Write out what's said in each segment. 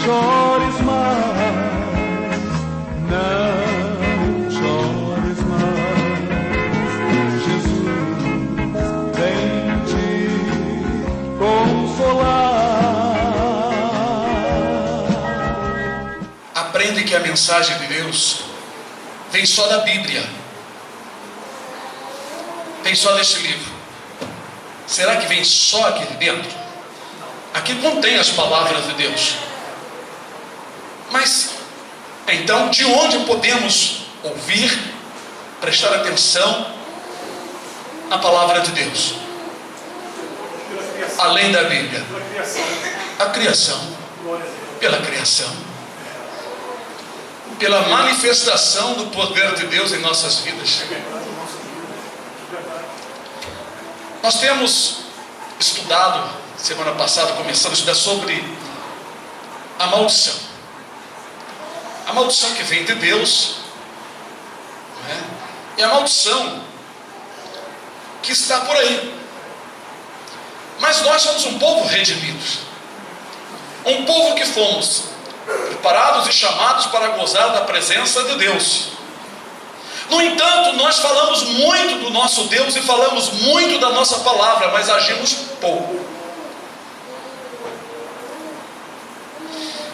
chores mais, não chores mais. Jesus vem te consolar. Aprende que a mensagem de Deus vem só da Bíblia, vem só deste livro. Será que vem só aqui de dentro? Aqui contém as palavras de Deus. Mas, então, de onde podemos ouvir, prestar atenção na palavra de Deus? Além da Bíblia. A criação. Pela criação. Pela manifestação do poder de Deus em nossas vidas. Nós temos estudado, semana passada começamos a estudar sobre a maldição. A maldição que vem de Deus, né? E a maldição que está por aí. Mas nós somos um povo redimido, um povo que fomos preparados e chamados para gozar da presença de Deus. No entanto, nós falamos muito do nosso Deus e falamos muito da nossa palavra, mas agimos pouco.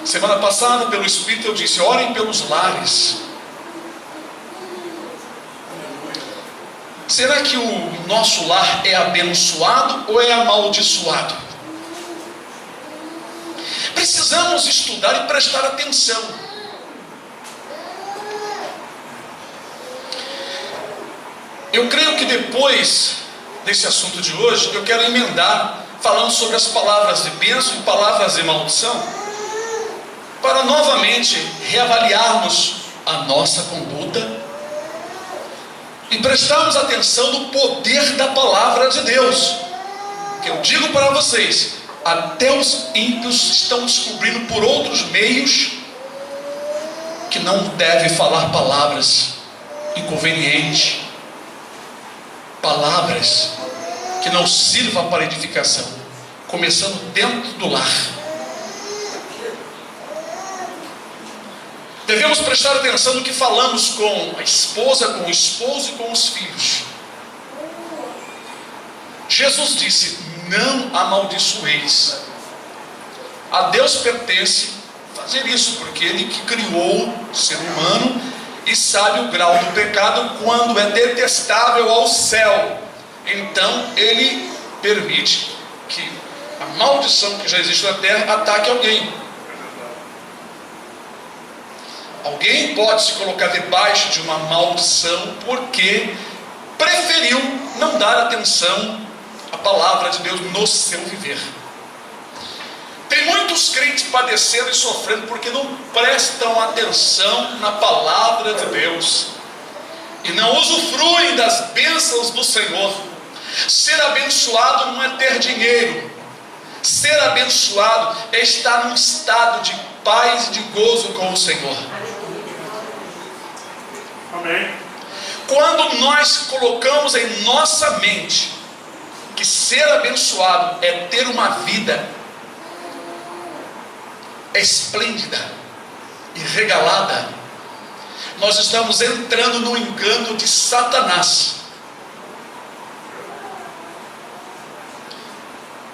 Semana passada, pelo Espírito, eu disse: orem pelos lares. Será que o nosso lar é abençoado ou é amaldiçoado? Precisamos estudar e prestar atenção. Eu creio que depois desse assunto de hoje, eu quero emendar falando sobre as palavras de bênção e palavras de maldição, para novamente reavaliarmos a nossa conduta e prestarmos atenção no poder da palavra de Deus. Que eu digo para vocês, até os ímpios estão descobrindo por outros meios que não deve falar palavras inconvenientes, palavras que não sirvam para edificação, começando dentro do lar. Devemos prestar atenção no que falamos com a esposa, com o esposo e com os filhos. Jesus disse: não amaldiçoeis. A Deus pertence fazer isso, porque Ele que criou o ser humano e sabe o grau do pecado quando é detestável ao céu. Então Ele permite que a maldição que já existe na terra ataque alguém. Alguém pode se colocar debaixo de uma maldição porque preferiu não dar atenção à palavra de Deus no seu viver. Tem muitos crentes padecendo e sofrendo porque não prestam atenção na palavra de Deus e não usufruem das bênçãos do Senhor. Ser abençoado não é ter dinheiro. Ser abençoado é estar num estado de paz e de gozo com o Senhor. Amém. Quando nós colocamos em nossa mente que ser abençoado é ter uma vida esplêndida e regalada, nós estamos entrando no engano de Satanás.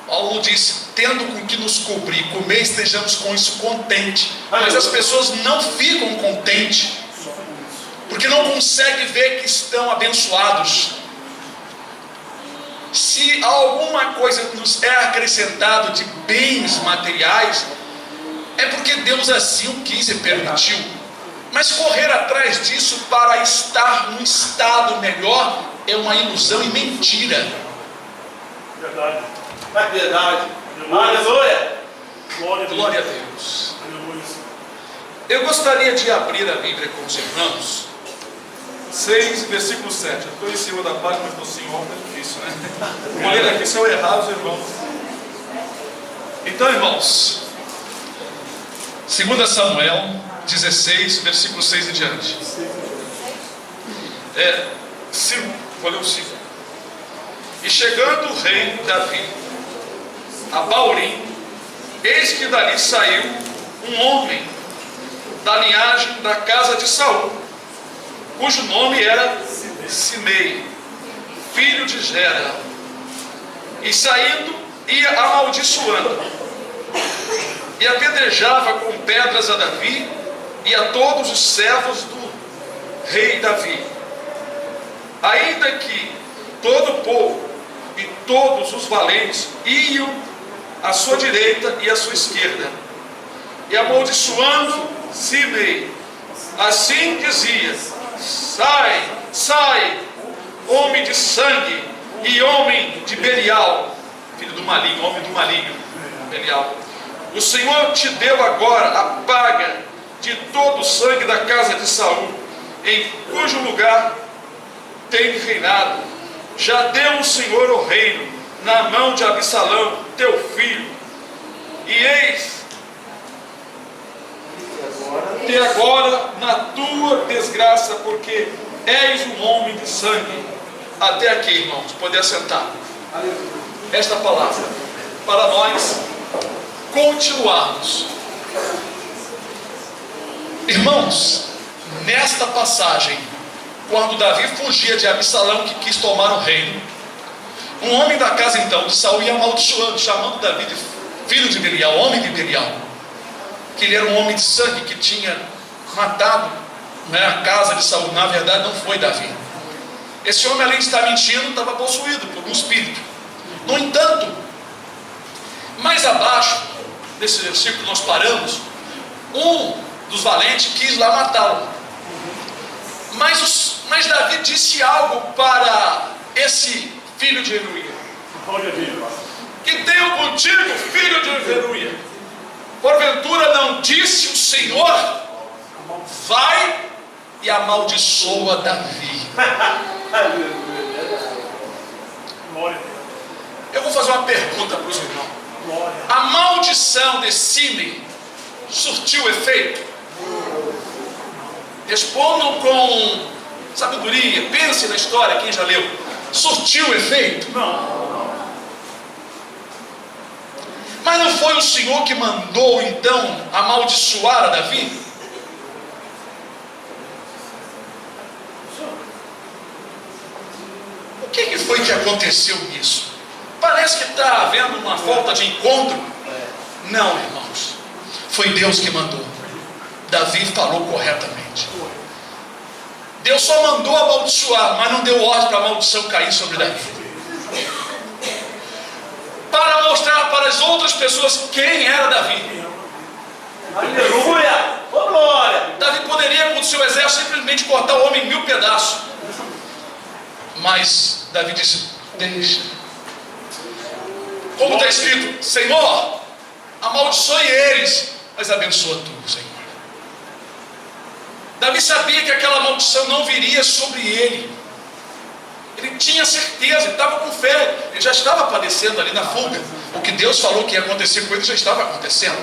Paulo disse: tendo com que nos cobrir, comer, estejamos com isso contente. Mas as pessoas não ficam contentes, porque não conseguem ver que estão abençoados. Se alguma coisa nos é acrescentado de bens materiais, é porque Deus assim o quis e permitiu. Mas correr atrás disso para estar num estado melhor é uma ilusão e mentira. Verdade. É verdade. Aleluia. Glória a Deus. Aleluia. Eu gostaria de abrir a Bíblia com os irmãos. 6, versículo 7. Eu estou em cima da página, mas estou sem obra, é difícil, né? Vou ler aqui, se eu errar, os irmãos. Então, irmãos, 2 Samuel 16, versículo 6 em diante. Vou ler o 5. E chegando o rei Davi a Baurim, eis que dali saiu um homem da linhagem da casa de Saul, cujo nome era Simei, filho de Gera, e saindo ia amaldiçoando, e apedrejava com pedras a Davi e a todos os servos do rei Davi. Ainda que todo o povo e todos os valentes iam à sua direita e à sua esquerda, e amaldiçoando Simei, assim dizia: sai, sai, homem de sangue e homem de Belial, filho do maligno, homem do maligno, Belial. O Senhor te deu agora a paga de todo o sangue da casa de Saul, em cujo lugar tem reinado. Já deu o Senhor o reino na mão de Absalão, teu filho. E eis te agora na tua desgraça, porque és um homem de sangue. Até aqui, irmãos, pode assentar. Esta palavra para nós continuarmos. Irmãos, nesta passagem, quando Davi fugia de Absalão, que quis tomar o reino, um homem da casa então de Saul ia amaldiçoando, chamando Davi de filho de Belial, homem de Belial, que ele era um homem de sangue, que tinha matado, né, a casa de Saul. Na verdade não foi Davi. Esse homem, além de estar mentindo, estava possuído por um espírito. No entanto, mais abaixo desse versículo nós paramos, um dos valentes quis lá matá-lo, mas Davi disse algo para esse filho de Zeruia: que tenho contigo, filho de Zeruia, porventura não disse o Senhor, vai e amaldiçoa Davi. Eu vou fazer uma pergunta para os irmãos: a maldição de Simei surtiu efeito? Respondam com sabedoria, pense na história, quem já leu. Surtiu efeito? Não. Mas não foi o Senhor que mandou então amaldiçoar a Davi? O que foi que aconteceu nisso? Parece que está havendo uma falta de encontro. Não, irmãos, foi Deus que mandou. Davi falou corretamente. Deus só mandou amaldiçoar, mas não deu ordem para a maldição cair sobre Davi, para mostrar para as outras pessoas quem era Davi. Aleluia! Oh, glória! Davi poderia, com o seu exército, simplesmente cortar o homem em 1000 pedaços, mas Davi disse: deixa. Como está escrito: Senhor, amaldiçoe eles, mas abençoa tu, Senhor. Davi sabia que aquela maldição não viria sobre ele. Ele tinha certeza, ele estava com fé, ele já estava padecendo ali na fuga. O que Deus falou que ia acontecer com ele já estava acontecendo.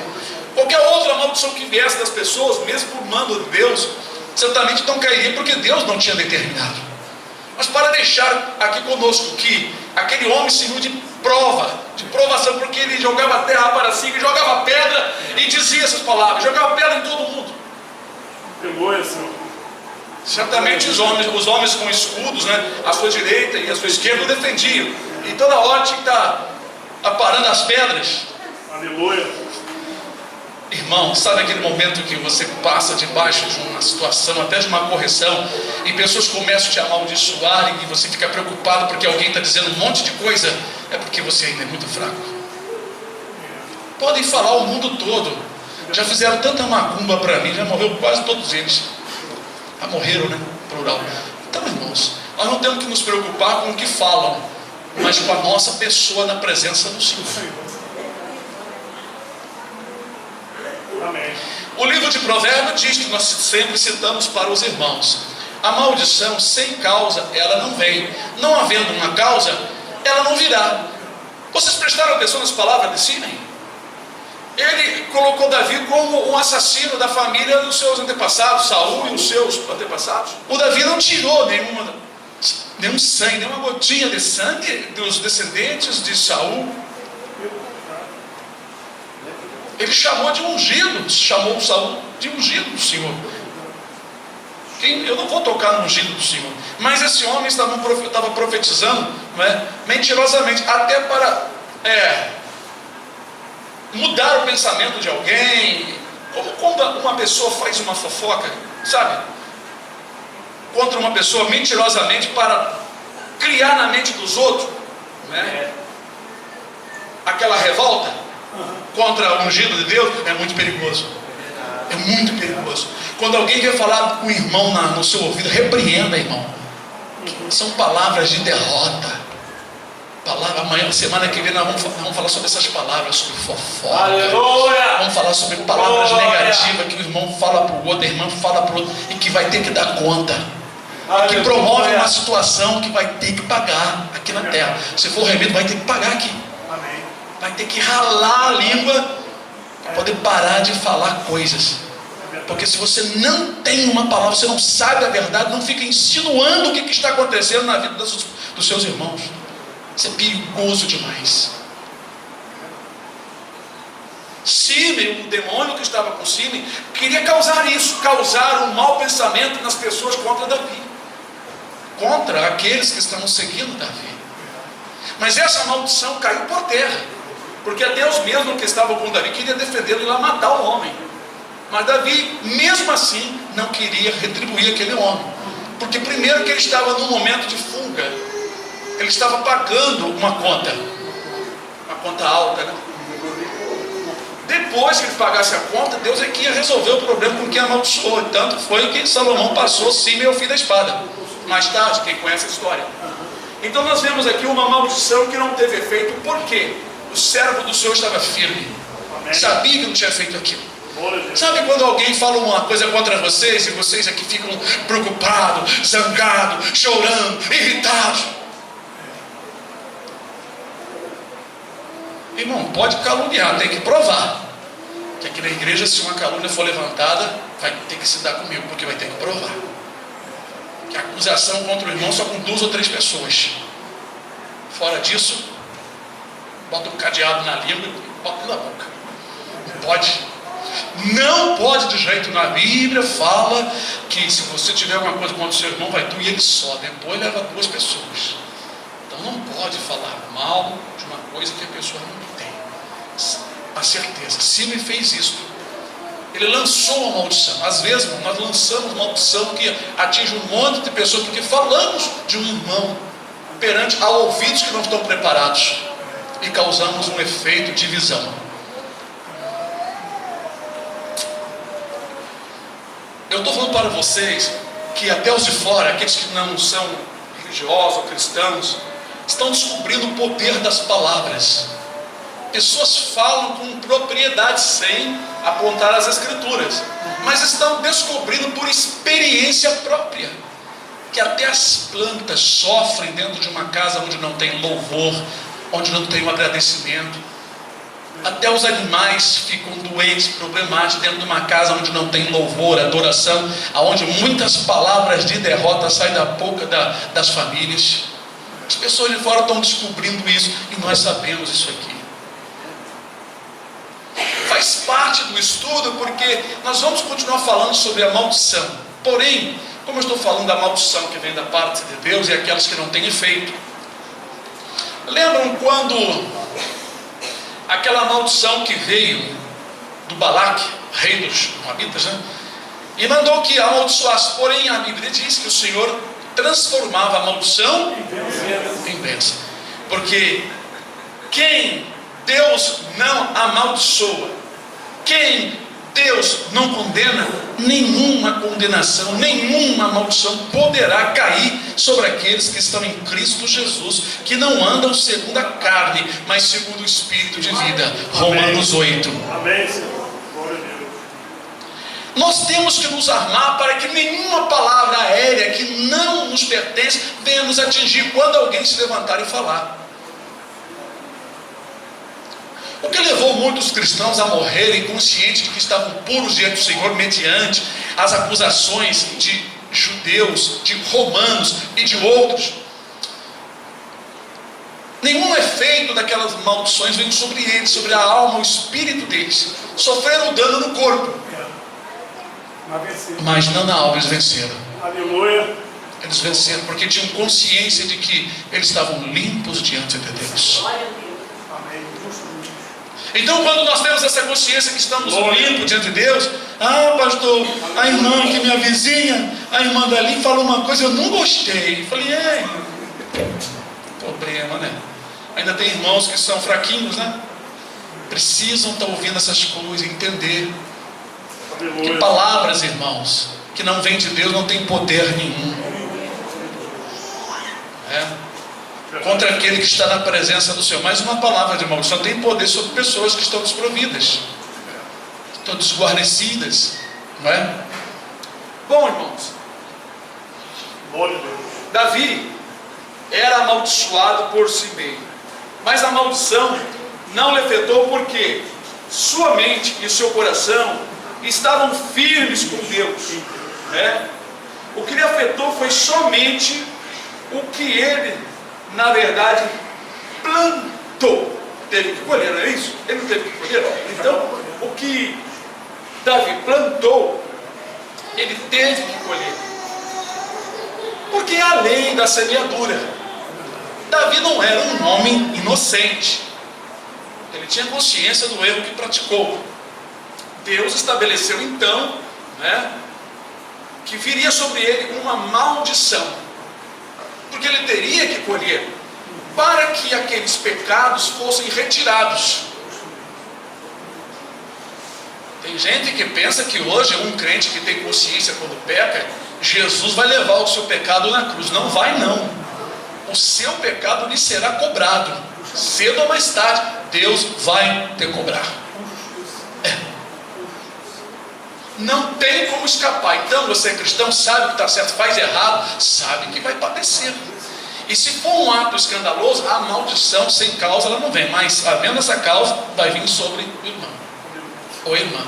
Qualquer outra maldição que viesse das pessoas, mesmo por mando de Deus, certamente não cairia, porque Deus não tinha determinado. Mas para deixar aqui conosco que aquele homem serviu de prova, de provação, porque ele jogava terra para cima, jogava pedra e dizia essas palavras, jogava pedra em todo mundo. Certamente os homens com escudos, né, à sua direita e à sua esquerda, o defendiam. E toda hora tinha que estar aparando as pedras. Aleluia. Irmão, sabe aquele momento que você passa debaixo de uma situação, até de uma correção, e pessoas começam a te amaldiçoar e você fica preocupado porque alguém está dizendo um monte de coisa? É porque você ainda é muito fraco. Podem falar o mundo todo. Já fizeram tanta macumba para mim, já morreu quase todos eles. Já morreram, né? Plural. Então, irmãos, nós não temos que nos preocupar com o que falam, mas com a nossa pessoa na presença do Senhor. Amém. O livro de Provérbios diz, que nós sempre citamos para os irmãos: a maldição sem causa, ela não vem. Não havendo uma causa, ela não virá. Vocês prestaram atenção nas palavras de Simei? Ele colocou Davi como um assassino da família dos seus antepassados, Saul e os seus antepassados. O Davi não tirou nenhum sangue, nenhuma gotinha de sangue dos descendentes de Saul. Ele chamou de ungido, chamou Saul de ungido do Senhor. Eu não vou tocar no ungido do Senhor, mas esse homem estava profetizando, não é, mentirosamente, até para mudar o pensamento de alguém, como quando uma pessoa faz uma fofoca, sabe, contra uma pessoa mentirosamente para criar na mente dos outros, né, aquela revolta contra o ungido de Deus. É muito perigoso. É muito perigoso. Quando alguém quer falar com o irmão no seu ouvido, repreenda, irmão. São palavras de derrota. Amanhã, semana que vem, nós vamos falar sobre essas palavras, sobre fofoca. Aleluia! Vamos falar sobre palavras negativas que o irmão fala para o outro, a irmã fala para o outro, e que vai ter que dar conta. Que promove uma situação que vai ter que pagar aqui na terra. Se for remido, vai ter que pagar aqui. Amém. Vai ter que ralar a língua para poder parar de falar coisas. Porque se você não tem uma palavra, você não sabe a verdade, não fica insinuando o que está acontecendo na vida dos seus irmãos. Isso é perigoso demais. Sime, o demônio que estava com Sime, queria causar isso, causar um mau pensamento nas pessoas contra Davi, contra aqueles que estão seguindo Davi. Mas essa maldição caiu por terra, porque Deus mesmo que estava com Davi queria defendê-lo e lá matar o homem. Mas Davi, mesmo assim, não queria retribuir aquele homem, porque primeiro que ele estava num momento de fuga, ele estava pagando uma conta alta, né? Depois que ele pagasse a conta, Deus é que ia resolver o problema com quem amaldiçoou. Tanto foi que Salomão passou Sime ao fim da espada. Mais tarde, quem conhece a história. Então nós vemos aqui uma maldição que não teve efeito. Por quê? O servo do Senhor estava firme. Sabia que não tinha feito aquilo. Sabe quando alguém fala uma coisa contra vocês e vocês aqui ficam preocupados, zangados, chorando, irritados? Irmão, pode caluniar, tem que provar. Que aqui na igreja, se uma calúnia for levantada, vai ter que se dar comigo, porque vai ter que provar. Que a acusação contra o irmão só com 2 ou 3 pessoas. Fora disso, bota um cadeado na língua e bota na boca. Não pode. Não pode de jeito. Na Bíblia fala que se você tiver alguma coisa contra o seu irmão, vai tu e ele só. Depois leva 2 pessoas. Então não pode falar mal de uma coisa que a pessoa não tem a certeza. Sime fez isso. Ele lançou uma maldição. Às vezes nós lançamos uma maldição que atinge um monte de pessoas, porque falamos de um irmão perante a ouvidos que não estão preparados e causamos um efeito de divisão. Eu estou falando para vocês que até os de fora, aqueles que não são religiosos ou cristãos, estão descobrindo o poder das palavras. Pessoas falam com propriedade sem apontar as escrituras, mas estão descobrindo por experiência própria que até as plantas sofrem dentro de uma casa onde não tem louvor, onde não tem um agradecimento. Até os animais ficam doentes, problemáticos dentro de uma casa onde não tem louvor, adoração, onde muitas palavras de derrota saem da boca das famílias. As pessoas de fora estão descobrindo isso e nós sabemos isso aqui. Faz parte do estudo, porque nós vamos continuar falando sobre a maldição. Porém, como eu estou falando da maldição que vem da parte de Deus e aquelas que não têm efeito, lembram quando aquela maldição que veio do Balaque, rei dos Moabitas, né? E mandou que amaldiçoasse. Porém, a Bíblia diz que o Senhor transformava a maldição em bênção. Porque quem Deus não amaldiçoa, quem Deus não condena, nenhuma condenação, nenhuma maldição poderá cair sobre aqueles que estão em Cristo Jesus, que não andam segundo a carne, mas segundo o Espírito de vida. Romanos 8. Amém, Senhor. Glória a Deus. Nós temos que nos armar para que nenhuma palavra aérea que não nos pertence venha nos atingir quando alguém se levantar e falar. O que levou muitos cristãos a morrerem conscientes de que estavam puros diante do Senhor mediante as acusações de judeus, de romanos e de outros. Nenhum efeito daquelas maldições veio sobre eles, sobre a alma, o espírito deles. Sofreram dano no corpo, Mas vencer. mas não na alma. Eles venceram. Aleluia. Eles venceram porque tinham consciência de que eles estavam limpos diante de Deus. Amém. Então, quando nós temos essa consciência que estamos limpos diante de Deus, ah, pastor, a irmã que é minha vizinha, a irmã dali falou uma coisa, eu não gostei. Falei, problema, né? Ainda tem irmãos que são fraquinhos, né? Precisam estar ouvindo essas coisas, entender que Aleluia. palavras, irmãos, que não vêm de Deus não tem poder nenhum. Contra aquele que está na presença do Senhor. Mais uma palavra de maldição tem poder sobre pessoas que estão desprovidas, estão desguarnecidas, não é? Bom, irmãos, Glória a Deus. Davi era amaldiçoado por si mesmo, mas a maldição não lhe afetou porque sua mente e seu coração estavam firmes com Deus, né? O que lhe afetou foi somente o que ele, na verdade, plantou. Teve que colher, não é isso? Ele não teve que colher? Então, o que Davi plantou, ele teve que colher. Porque é a lei da semeadura. Davi não era um homem inocente. Ele tinha consciência do erro que praticou. Deus estabeleceu então, né, que viria sobre ele uma maldição, porque ele teria que colher, para que aqueles pecados fossem retirados. Tem gente que pensa que hoje um crente que tem consciência quando peca, Jesus vai levar o seu pecado na cruz. Não vai, não. O seu pecado lhe será cobrado, cedo ou mais tarde. Deus vai te cobrar. Não tem como escapar. Então você é cristão, sabe que está certo, faz errado, sabe que vai padecer. E se for um ato escandaloso, a maldição sem causa ela não vem, mas havendo essa causa, vai vir sobre o irmão ou irmã.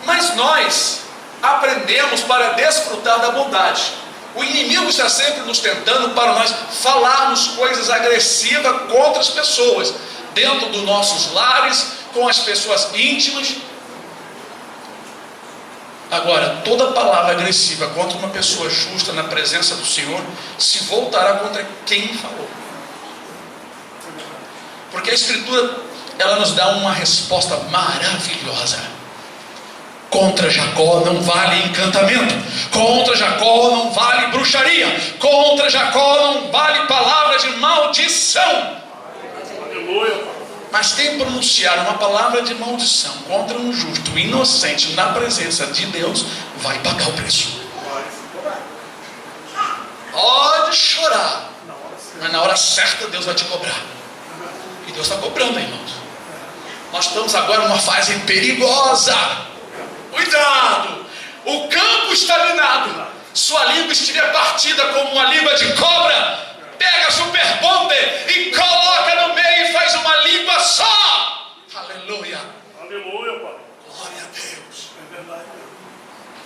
Mas nós aprendemos para desfrutar da bondade. O inimigo está sempre nos tentando para nós falarmos coisas agressivas contra as pessoas, dentro dos nossos lares, com as pessoas íntimas. Agora, toda palavra agressiva contra uma pessoa justa na presença do Senhor se voltará contra quem falou. Porque a Escritura, ela nos dá uma resposta maravilhosa. Contra Jacó não vale encantamento, contra Jacó não vale bruxaria, contra Jacó não vale palavras de maldição. Aleluia. Mas quem pronunciar uma palavra de maldição contra um justo, inocente, na presença de Deus, vai pagar o preço. Pode chorar, mas na hora certa Deus vai te cobrar. E Deus está cobrando, irmãos. Nós estamos agora numa fase perigosa. Cuidado! O campo está minado. Sua língua estiver partida como uma língua de cobra, pega a super bonder e coloca no meio e faz uma língua só. Aleluia. Aleluia, Pai. Glória a Deus. É verdade.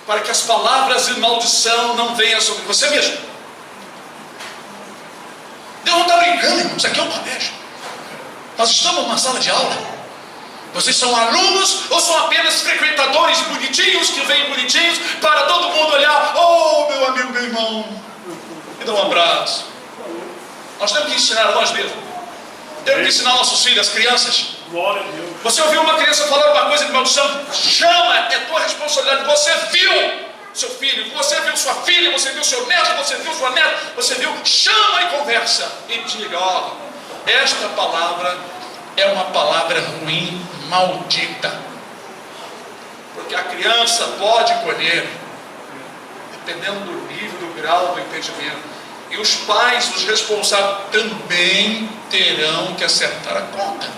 Para que as palavras de maldição não venham sobre você mesmo. Deus não está brincando, irmão. Isso aqui é um colégio. Nós estamos numa sala de aula. Vocês são alunos ou são apenas frequentadores bonitinhos que vêm bonitinhos para todo mundo olhar? Oh, meu amigo, meu irmão, me dá um abraço. Nós temos que ensinar a nós mesmos. Temos que ensinar nossos filhos, as crianças. Glória a Deus. Você ouviu uma criança falar uma coisa de maldição? Chama, é tua responsabilidade. Você viu seu filho, você viu sua filha, você viu seu neto, você viu sua neta, você viu, chama e conversa. E diga, ó, esta palavra é uma palavra ruim, maldita. Porque a criança pode colher, dependendo do nível, do grau do entendimento. E os pais, os responsáveis, também terão que acertar a conta.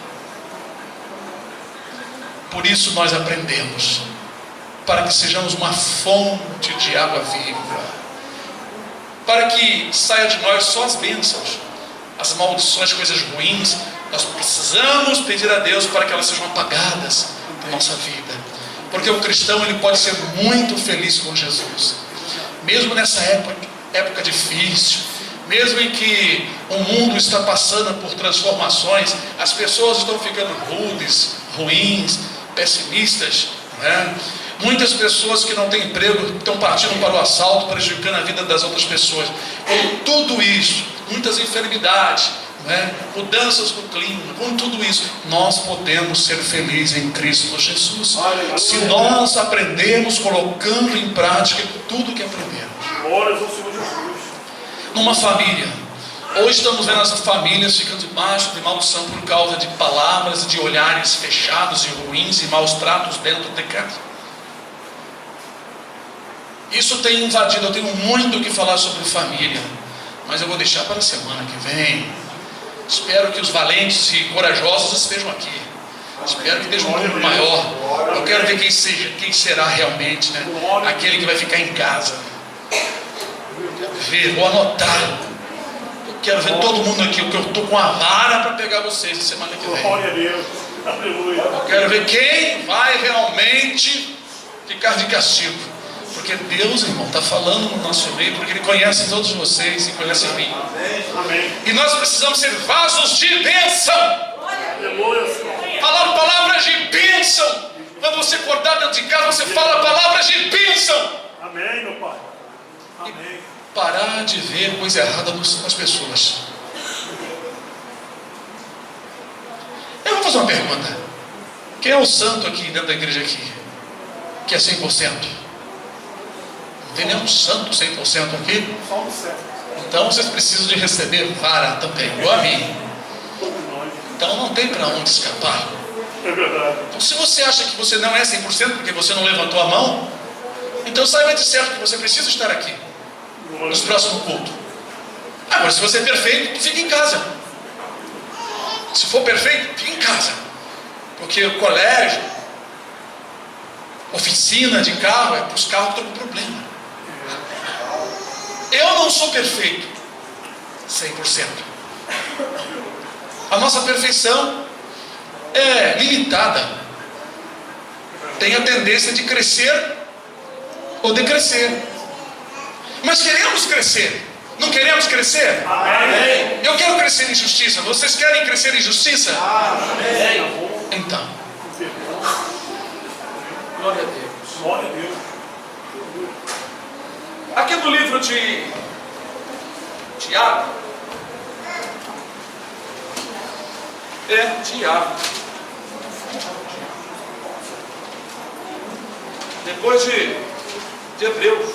Por isso nós aprendemos, para que sejamos uma fonte de água viva, para que saia de nós só as bênçãos, as maldições, coisas ruins. Nós precisamos pedir a Deus para que elas sejam apagadas da nossa vida, porque o cristão ele pode ser muito feliz com Jesus, mesmo nessa época difícil, mesmo em que o mundo está passando por transformações, as pessoas estão ficando rudes, ruins, pessimistas, não é? Muitas pessoas que não têm emprego estão partindo para o assalto, prejudicando a vida das outras pessoas. Com tudo isso, muitas enfermidades, não é? Mudanças no clima, com tudo isso, nós podemos ser felizes em Cristo Jesus. Se nós aprendemos colocando em prática tudo que aprendemos. Glórias ao Senhor Jesus. Numa família, hoje estamos vendo as famílias ficando debaixo de maldição por causa de palavras e de olhares fechados e ruins e maus tratos dentro de casa. Isso tem invadido, eu tenho muito o que falar sobre família, mas eu vou deixar para a semana que vem. Espero que os valentes e corajosos estejam aqui. Espero que esteja um grupo maior. Eu quero ver quem será realmente, né? Aquele que vai ficar em casa. Quero ver, vou anotar. Eu quero ver todo mundo aqui, porque eu estou com a vara para pegar vocês na semana que vem. Glória a Deus. Aleluia. Eu quero ver quem vai realmente ficar de castigo. Porque Deus, irmão, está falando no nosso meio, porque Ele conhece todos vocês e conhece a mim. Amém. E nós precisamos ser vasos de bênção. Aleluia, Senhor. Falar palavras de bênção. Quando você acordar dentro de casa, você fala palavras de bênção. Amém, meu Pai. Amém. Parar de ver coisa errada nas pessoas. Eu vou fazer uma pergunta. Quem é o santo aqui dentro da igreja aqui? Que é 100%? Não tem nenhum santo 100% aqui? Só no céu. Então vocês precisam de receber vara também, igual a mim. Então não tem para onde escapar. É verdade. Então, se você acha que você não é 100% porque você não levantou a mão, então saiba de certo que você precisa estar aqui Glória a nos Deus. próximos cultos. Agora, se você é perfeito, fique em casa. Se for perfeito, fique em casa. Porque o colégio, oficina de carro, é para os carros que estão com problema. Eu não sou perfeito 100%. A nossa perfeição é limitada. Tem a tendência de crescer ou decrescer. Mas queremos crescer. Não queremos crescer? Amém. Eu quero crescer em justiça. Vocês querem crescer em justiça? Amém. Então, glória a Deus. Glória a Deus. Aqui no livro de Tiago, Tiago, depois de Hebreus,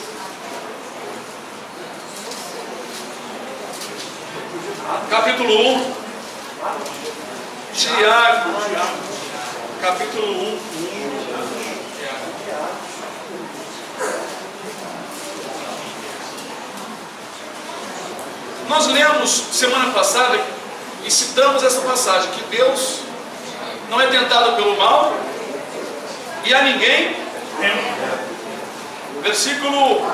capítulo 1, Tiago, capítulo 1. Nós lemos semana passada e citamos essa passagem, que Deus não é tentado pelo mal e a ninguém tenta. Versículo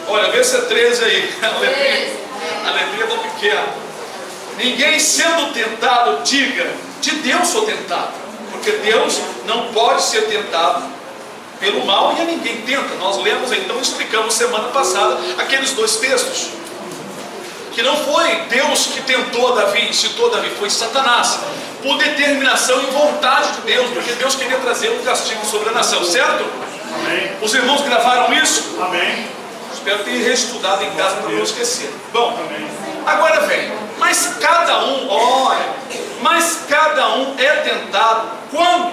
olha, vê se é 13 aí. A letrinha está pequena. Ninguém sendo tentado, diga, de Deus sou tentado. Porque Deus não pode ser tentado pelo mal e a ninguém tenta. Nós lemos, então, explicamos semana passada aqueles dois textos. Que não foi Deus que tentou Davi, incitou Davi, foi Satanás. Por determinação e vontade de Deus, porque Deus queria trazer um castigo sobre a nação, certo? Amém. Os irmãos gravaram isso? Amém. Espero ter reestudado em casa para não esquecer. Bom, Amém. agora vem, mas cada um é tentado quando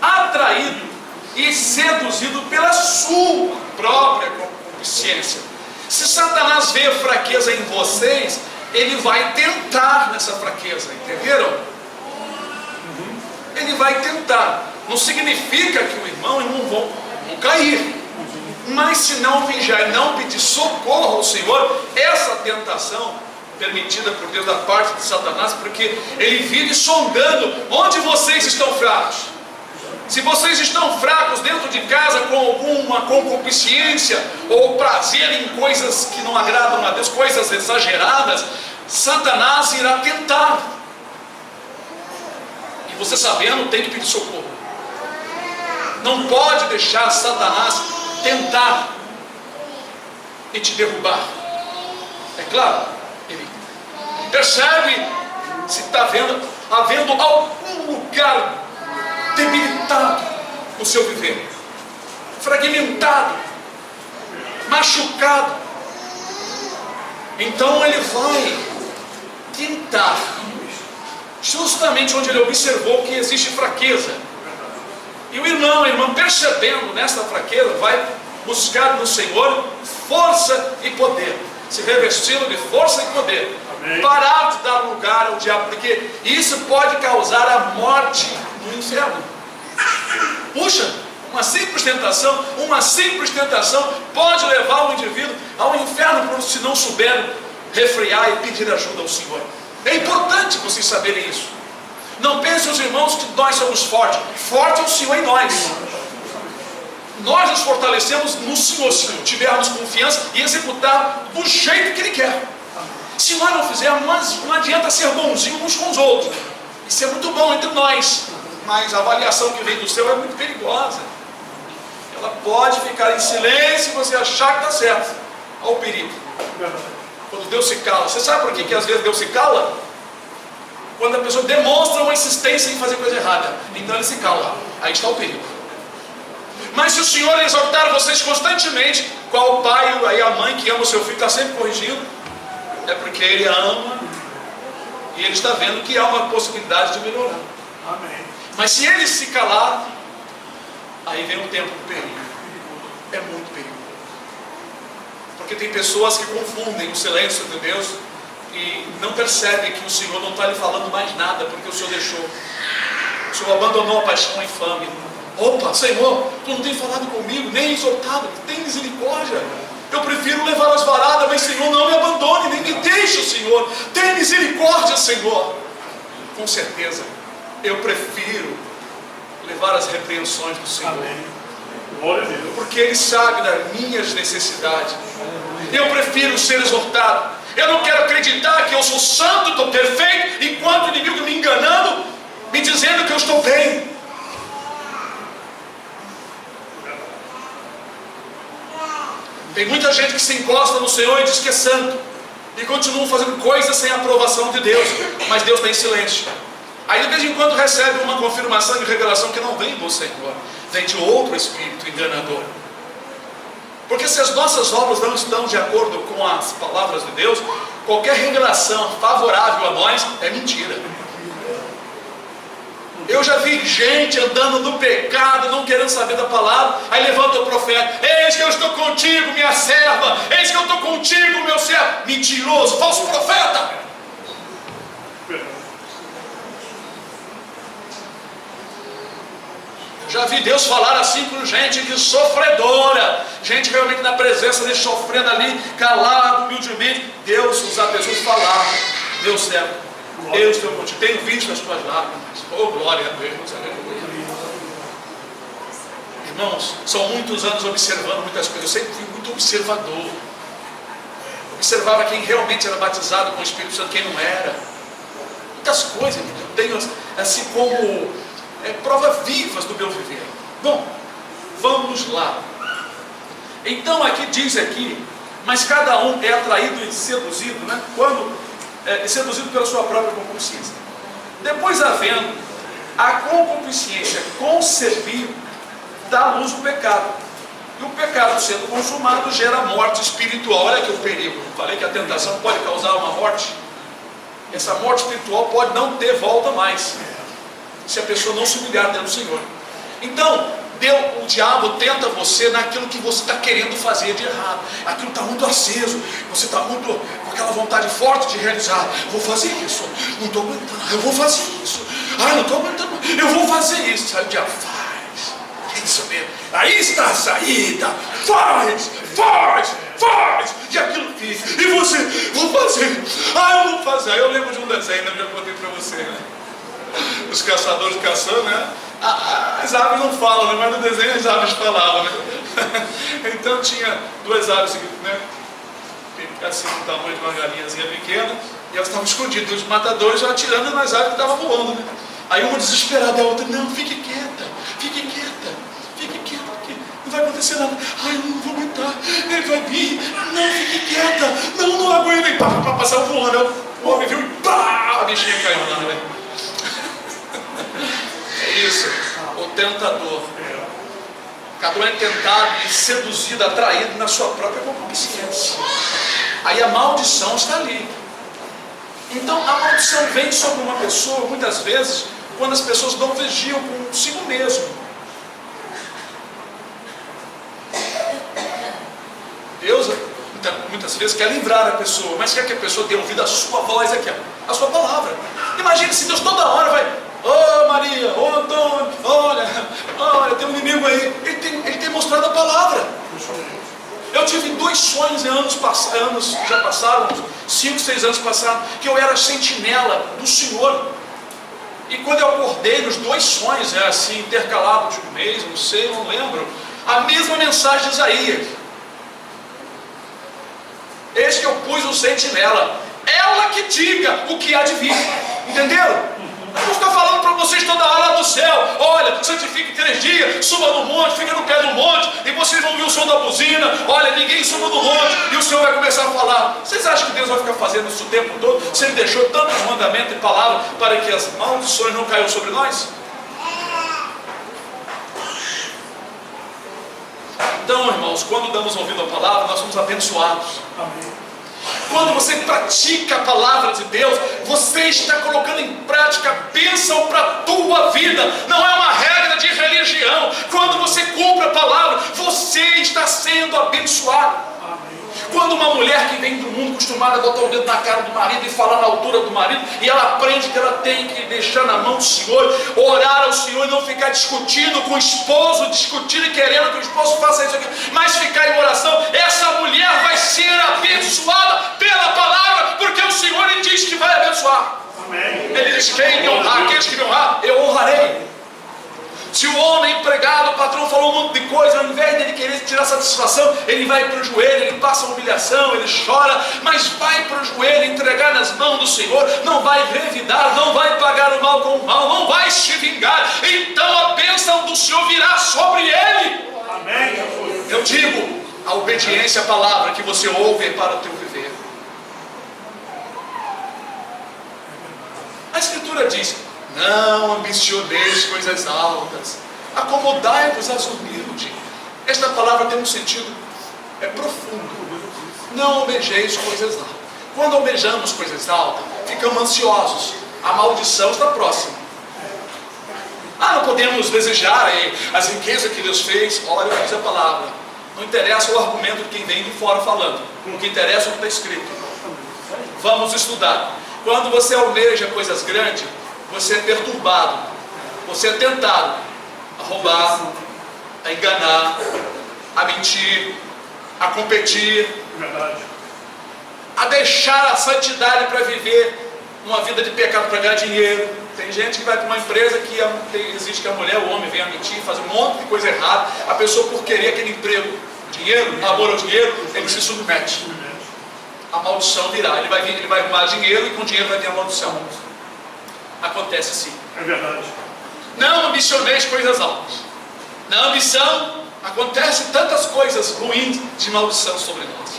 atraído e seduzido pela sua própria concupiscência. Se Satanás vê fraqueza em vocês, ele vai tentar nessa fraqueza, entenderam? Ele vai tentar. Não significa que o irmão e o irmão vão cair. Mas se não vigiar e não pedir socorro ao Senhor, essa tentação permitida por Deus da parte de Satanás, porque ele vive sondando onde vocês estão fracos. Se vocês estão fracos dentro de casa com alguma concupiscência ou prazer em coisas que não agradam a Deus, coisas exageradas, Satanás irá tentar. E você sabendo, tem que pedir socorro. Não pode deixar Satanás tentar e te derrubar. É claro, ele percebe se está havendo algum lugar debilitado no seu viver, fragmentado, machucado, então ele vai tentar, justamente onde ele observou que existe fraqueza. E o irmão, a irmã, percebendo nessa fraqueza, vai buscar no Senhor força e poder, se revestindo de força e poder. Amém. Parar de dar lugar ao diabo, porque isso pode causar a morte no inferno. Puxa, uma simples tentação pode levar o indivíduo ao inferno se não souber refrear e pedir ajuda ao Senhor. É importante vocês saberem isso. Não pensem os irmãos que nós somos fortes. Forte é o Senhor em nós. Nós nos fortalecemos no Senhor, se tivermos confiança e executar do jeito que Ele quer. Se nós não fizermos, não adianta ser bonzinho uns com os outros. Isso é muito bom entre nós, mas a avaliação que vem do céu é muito perigosa. Ela pode ficar em silêncio e você achar que está certo. Olha o perigo. Quando Deus se cala. Você sabe por que às vezes Deus se cala? Quando a pessoa demonstra uma insistência em fazer coisa errada, então Ele se cala. Aí está o perigo. Mas se o Senhor exortar vocês constantemente, qual o pai e a mãe que ama o seu filho está sempre corrigindo, é porque Ele ama e Ele está vendo que há uma possibilidade de melhorar. Amém. Mas se Ele se calar, aí vem um tempo de perigo. É muito perigo. Porque tem pessoas que confundem o silêncio de Deus e não percebem que o Senhor não está lhe falando mais nada, porque o Senhor deixou. O Senhor abandonou a paixão infame. Opa, Senhor, Tu não tem falado comigo, nem exortado, tem misericórdia. Eu prefiro levar as varadas, mas Senhor, não me abandone, nem me deixe, Senhor. Tem misericórdia, Senhor. Com certeza, eu prefiro levar as repreensões do Senhor. Amém. Glória a Deus. Porque Ele sabe das minhas necessidades. Eu prefiro ser exortado. Eu não quero acreditar que eu sou santo, estou perfeito, enquanto o inimigo me enganando, me dizendo que eu estou bem. Tem muita gente que se encosta no Senhor e diz que é santo, e continuam fazendo coisas sem a aprovação de Deus, mas Deus está em silêncio. Aí de vez em quando recebe uma confirmação de revelação que não vem do Senhor, vem de outro espírito enganador. Porque se as nossas obras não estão de acordo com as palavras de Deus, qualquer revelação favorável a nós é mentira. Eu já vi gente andando no pecado, não querendo saber da palavra, aí levanta o profeta: eis que eu estou contigo, minha serva, eis que eu estou contigo, meu servo. Mentiroso, falso profeta. Já vi Deus falar assim com gente que sofredora, gente realmente na presença dele, sofrendo ali, calado, humildemente. Deus usa a pessoa e falar: meu servo, eu estou contigo, tenho visto as tuas lágrimas. Oh, glória a Deus, aleluia. Irmãos, são muitos anos observando muitas coisas. Eu sempre fui muito observador. Observava quem realmente era batizado com o Espírito Santo, quem não era. Muitas coisas eu tenho assim como provas vivas do meu viver. Bom, vamos lá. Então aqui diz mas cada um é atraído e seduzido, né? Quando é seduzido pela sua própria concupiscência. Depois, havendo a concupiscência concebida, dá luz o pecado. E o pecado sendo consumado gera morte espiritual. Olha aqui o perigo. Falei que a tentação pode causar uma morte. Essa morte espiritual pode não ter volta mais, se a pessoa não se humilhar dentro do Senhor. Então, o diabo tenta você naquilo que você está querendo fazer de errado. Aquilo está muito aceso, você está muito com aquela vontade forte de realizar. Vou fazer isso, não estou aguentando. Eu vou fazer isso, não estou aguentando. Eu vou fazer isso. Aí o diabo faz. É isso mesmo. Aí está a saída. Faz. E aquilo fica. E você, vou fazer. Eu vou fazer. Aí eu lembro de um desenho, eu já contei para você, né? Os caçadores caçando, né? As aves não falam, né? Mas no desenho as aves falavam, né? Então tinha duas aves, né? Assim, no tamanho de uma galinhazinha pequena, e elas estavam escondidas, os matadores atirando nas aves que estavam voando, né? Aí uma desesperada, a outra: não, fique quieta, porque não vai acontecer nada. Eu não vou aguentar, ele vai vir, não, fique quieta, não aguento. E passava voando. O homem viu e pá, a bichinha caiu lá, né? É isso, o tentador. Cada um é tentado e seduzido, atraído na sua própria concupiscência. Aí a maldição está ali. Então a maldição vem sobre uma pessoa, muitas vezes, quando as pessoas não vigiam consigo mesmo. Deus, muitas vezes, quer livrar a pessoa, mas quer que a pessoa dê ouvido à sua voz aqui, a sua palavra. Imagine se Deus toda hora vai: ô Maria, ô Antônio, olha, tem um inimigo aí. Ele tem mostrado a palavra. Eu tive 2 sonhos em anos já passaram, 5, 6 anos passaram, que eu era sentinela do Senhor. E quando eu acordei nos 2 sonhos, assim, intercalado de um mês, não sei, não lembro, a mesma mensagem de Isaías. Eis que eu pus o sentinela, ela que diga o que há de vir. Entenderam? Eu vou ficar falando para vocês toda hora lá do céu: olha, santifique 3 dias, suba no monte, fica no pé do monte, e vocês vão ouvir o som da buzina. Olha, ninguém suba no monte, e o Senhor vai começar a falar. Vocês acham que Deus vai ficar fazendo isso o tempo todo? Se Ele deixou tantos mandamentos e palavras para que as maldições não caiam sobre nós? Então, irmãos, quando damos ouvido à palavra, nós somos abençoados. Amém. Quando você pratica a palavra de Deus, você está colocando em prática a bênção para a tua vida. Não é uma regra de religião. Quando você cumpre a palavra, você está sendo abençoado. Quando uma mulher que vem do mundo acostumada a botar o dedo na cara do marido e falar na altura do marido, e ela aprende que ela tem que deixar na mão do Senhor, orar ao Senhor e não ficar discutindo com o esposo, discutindo e querendo que o esposo faça isso aqui, mas ficar em oração, essa mulher vai ser abençoada pela palavra, porque o Senhor lhe diz que vai abençoar. Amém. Ele diz: quem me honrar, aqueles que me honrar, eu honrarei. Se o homem empregado, o patrão falou um monte de coisa, ao invés dele querer tirar satisfação, ele vai para o joelho, ele passa humilhação, ele chora, mas vai para o joelho, entregar nas mãos do Senhor, não vai revidar, não vai pagar o mal com o mal, não vai se vingar. Então a bênção do Senhor virá sobre ele. Amém, Jesus. Eu digo, a obediência à palavra que você ouve é para o teu viver. A Escritura diz: não ambicioneis coisas altas, acomodai-vos às humildes. Esta palavra tem um sentido profundo. Não almejeis coisas altas. Quando almejamos coisas altas, ficamos ansiosos. A maldição está próxima. Não podemos desejar as riquezas que Deus fez. Olha o que diz a palavra. Não interessa o argumento de quem vem de fora falando. O que interessa é o que está escrito. Vamos estudar. Quando você almeja coisas grandes, você é perturbado, você é tentado a roubar, a enganar, a mentir, a competir, a deixar a santidade para viver uma vida de pecado para ganhar dinheiro. Tem gente que vai para uma empresa que existe que a mulher, o homem vem a mentir, faz um monte de coisa errada. A pessoa, por querer aquele emprego, dinheiro, amor ao dinheiro, ele se submete. A maldição virá, ele vai arrumar dinheiro e com dinheiro vai ter a maldição. Acontece sim. É verdade. Não ambicioneis coisas altas. Na ambição acontece tantas coisas ruins de maldição sobre nós.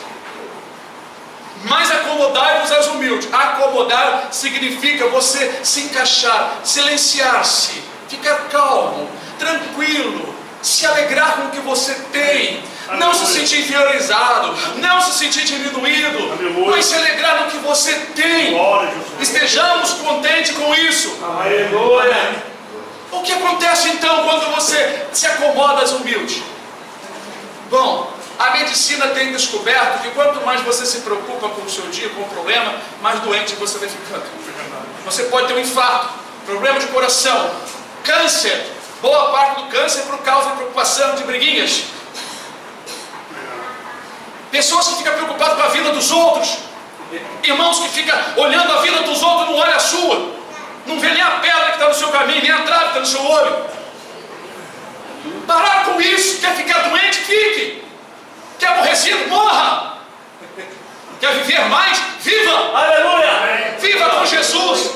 Mas acomodai-vos aos humildes. Acomodar significa você se encaixar, silenciar-se, ficar calmo, tranquilo, se alegrar com o que você tem, não se sentir inferiorizado, não se sentir diminuído, mas se alegrar no que você tem. Estejamos contentes com isso. Aleluia. O que acontece então quando você se acomoda aos humildes? Bom, a medicina tem descoberto que quanto mais você se preocupa com o seu dia, com o problema, mais doente você vai ficando. Você pode ter um infarto, problema de coração, câncer. Boa parte do câncer é por causa de preocupação, de briguinhas. Pessoas que ficam preocupadas com a vida dos outros. Irmãos que ficam olhando a vida dos outros, não olha a sua. Não vê nem a pedra que está no seu caminho, nem a trave que está no seu olho. Parar com isso. Quer ficar doente? Fique. Quer aborrecido? Morra. Quer viver mais? Viva. Aleluia. Viva com Jesus.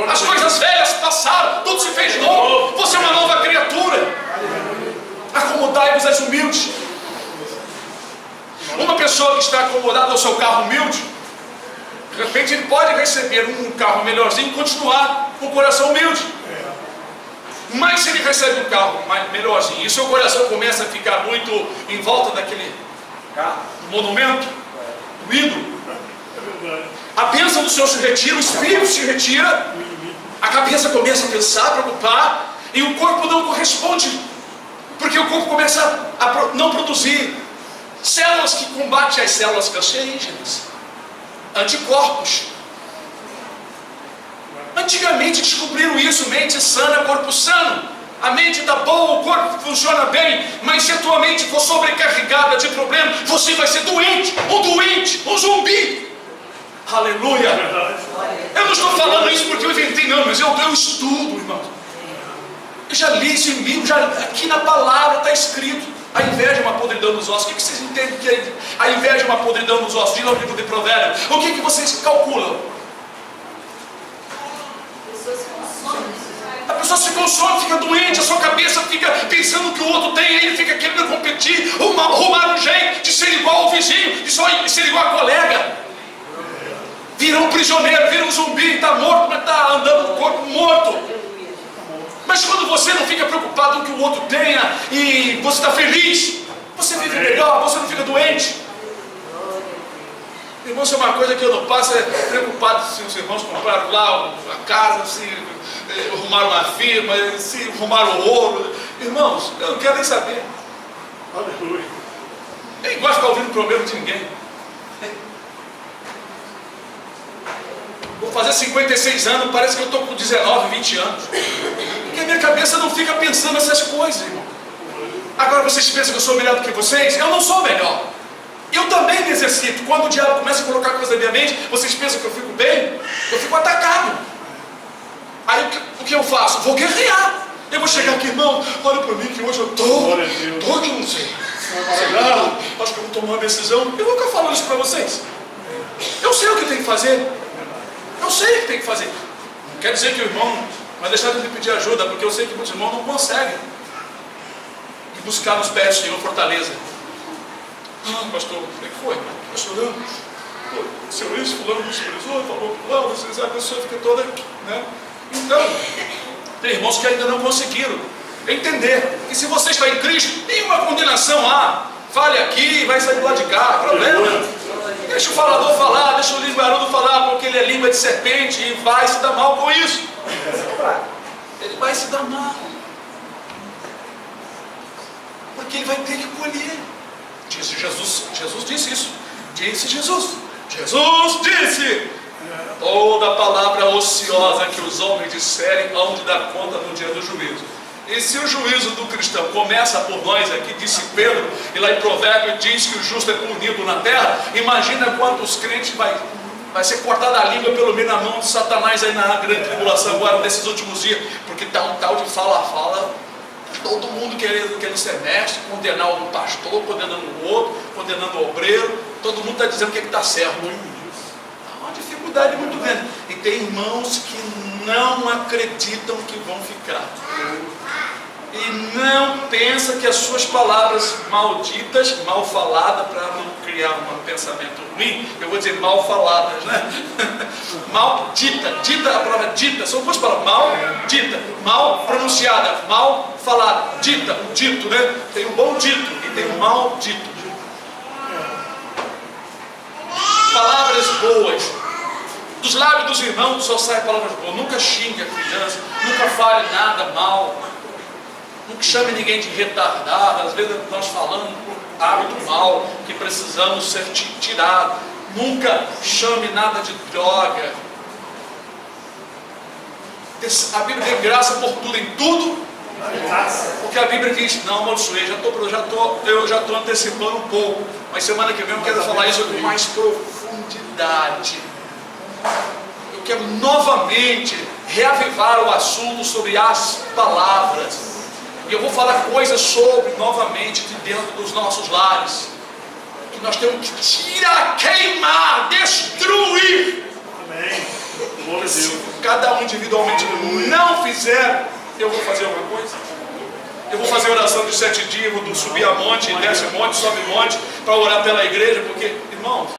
As coisas velhas passaram, tudo se fez novo. Você é uma nova criatura. Acomodai-vos aos humildes. Uma pessoa que está acomodada ao seu carro humilde, De repente ele pode receber um carro melhorzinho e continuar com o coração humilde. Mas se ele recebe um carro melhorzinho e seu coração começa a ficar muito em volta daquele carro, do monumento, do ídolo, a bênção do Senhor se retira, o espírito se retira, a cabeça começa a pensar, a preocupar, e o corpo não corresponde, porque o corpo começa a não produzir células que combatem as células cancerígenas, anticorpos. Antigamente descobriram isso: mente sana, corpo sano. A mente está boa, o corpo funciona bem, mas se a tua mente for sobrecarregada de problemas, você vai ser doente, um zumbi. Aleluia! Eu não estou falando isso porque eu inventei, não, mas eu estudo, irmão. Eu já li esse livro, aqui na palavra está escrito: a inveja é uma podridão nos ossos. O que vocês entendem que a inveja é uma podridão nos ossos? Diz lá o livro de Provérbios. O que vocês calculam? A pessoa se consome, fica doente, a sua cabeça fica pensando que o outro tem, aí ele fica querendo competir, arrumar um jeito de ser igual ao vizinho, de ser igual ao colega. Vira um prisioneiro, vira um zumbi, está morto, mas está andando com o corpo morto. Mas quando você não fica preocupado com o que o outro tenha e você está feliz, você vive melhor, você não fica doente. Irmãos, é uma coisa que eu não passo, é preocupado se os irmãos compraram lá a casa, se arrumaram uma firma, se arrumaram o ouro. Irmãos, eu não quero nem saber. Aleluia. Eu não gosto de ficar ouvindo problema de ninguém. Vou fazer 56 anos, parece que eu estou com 19, 20 anos. Porque a minha cabeça não fica pensando nessas coisas, irmão. Agora vocês pensam que eu sou melhor do que vocês? Eu não sou melhor. Eu também me exercito. Quando o diabo começa a colocar coisa na minha mente, vocês pensam que eu fico bem? Eu fico atacado. Aí o que eu faço? Vou guerrear. Eu vou chegar aqui, irmão, olha para mim que hoje eu estou que não sei. Será? Acho que eu vou tomar uma decisão. Eu vou ficar falando isso para vocês. Eu sei o que tem que fazer. Eu sei o que tem que fazer. Não quer dizer que o irmão vai deixar de me pedir ajuda, porque eu sei que muitos irmãos não conseguem ir buscar nos pés do Senhor fortaleza. Pastor, o que foi? Está chorando? O senhor isso, fulano me desprezou, falou que não, vocês, a pessoa fica toda, né? Então, tem irmãos que ainda não conseguiram entender que se você está em Cristo, nenhuma condenação há. Fale aqui, vai sair do lado de cá, problema. Deixa o falador falar, deixa o linguarudo falar, porque ele é língua de serpente e vai se dar mal com isso. Ele vai se dar mal. Porque ele vai ter que colher. Disse Jesus, Jesus disse isso. Disse Jesus. Jesus disse: toda palavra ociosa que os homens disserem hão de dar conta no dia do juízo. E se o juízo do cristão começa por nós aqui, disse Pedro, e lá em Provérbios diz que o justo é punido na terra, imagina quantos crentes vai ser cortada a língua pelo menos na mão de Satanás aí na grande tribulação agora nesses últimos dias, porque está um tal de fala, todo mundo querendo ser mestre, condenar um pastor, condenando o outro, condenando o obreiro, todo mundo está dizendo o que está certo. Há uma dificuldade muito grande. E tem irmãos que não acreditam que vão ficar. E não pensa que as suas palavras malditas, mal faladas, para não criar um pensamento ruim, eu vou dizer mal faladas, né? Maldita, dita, a palavra dita, são duas palavras, mal dita, mal pronunciada, mal falada, dita, um dito, né? Tem um bom dito e tem um mal dito. Palavras boas. Dos lábios dos irmãos só saem palavras boas. Nunca xingue a criança, nunca fale nada mal. Nunca chame ninguém de retardado. Às vezes nós falamos por hábito mal que precisamos ser tirados. Nunca chame nada de droga. A Bíblia tem graça por tudo, em tudo. Porque a Bíblia diz: não amaldiçoei, eu já estou antecipando um pouco. Mas semana que vem eu quero falar isso com mais profundidade. Eu quero novamente reavivar o assunto sobre as palavras. E eu vou falar coisas sobre, novamente, de dentro dos nossos lares. Que nós temos que tirar, queimar, destruir. Amém. Glória a Deus. Se cada um individualmente não fizer, eu vou fazer alguma coisa. Eu vou fazer oração de 7 dias, vou subir a monte, desce monte, sobe monte, para orar pela igreja, porque, irmãos,